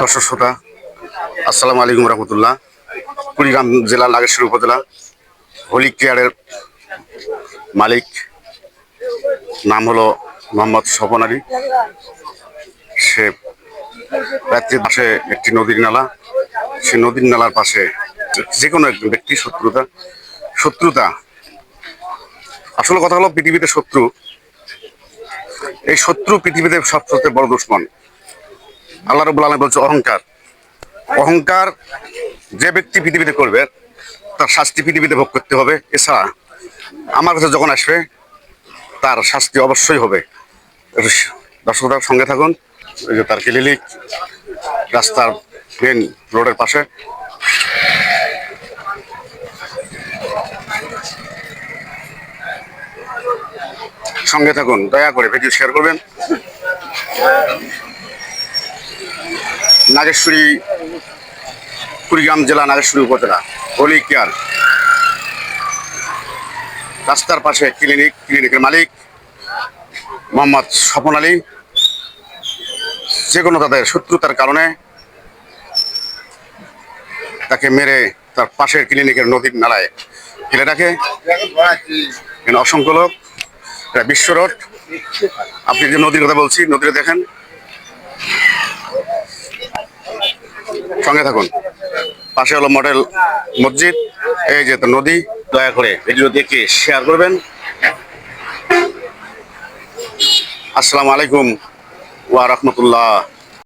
দর্শক শ্রোতা, আসসালামু আলাইকুম রহমতুল্লাহ। কুড়িগ্রাম জেলা নাগেশ্বরী উপজেলা হোলি কেয়ারের মালিক নাম হলো মোহাম্মদ স্বপন আলী। সে রাত্রির পাশে একটি নদীর নালা, সে নদীর নালার পাশে যে কোনো একজন ব্যক্তি শত্রুতা আসলে কথা হলো পৃথিবীতে শত্রু, এই শত্রু পৃথিবীতে সবচেয়ে বড় দুশমন। আল্লাহ রাব্বুল আলামিন বলছে অহংকার। অহংকার যে ব্যক্তি পৃথিবীতে করবে তার শাস্তি পৃথিবীতে ভোগ করতে হবে। এছাড়া আমার কাছে যখন আসবে তার শাস্তি অবশ্যই হবে। দর্শকদের সঙ্গে থাকুন। এই যে তার ক্লিনিক রাস্তার মেন রোডের পাশে। সঙ্গে থাকুন, দয়া করে ভিডিও শেয়ার করবেন। নাগেশ্বরী, কুড়িগ্রাম জেলা নাগেশ্বরী উপজেলা হোলি কেয়ার রাস্তার পাশে ক্লিনিকের মালিক মোহাম্মদ স্বপন আলী। যে কোনো তাদের শত্রুতার কারণে তাকে মেরে তার পাশের ক্লিনিকের নদীর নালায় ফেলে রাখে। অসংখ্য লোক, বিশ্ব রোড। আপনি যে নদীর কথা বলছি, নদীতে দেখেন, সঙ্গে থাকুন। পাশে হলো মডেল মসজিদ। এই যে তো নদী। দয়া করে ভিডিও দেখে শেয়ার করবেন। আসসালামু আলাইকুম ওয়া রাহমাতুল্লাহ।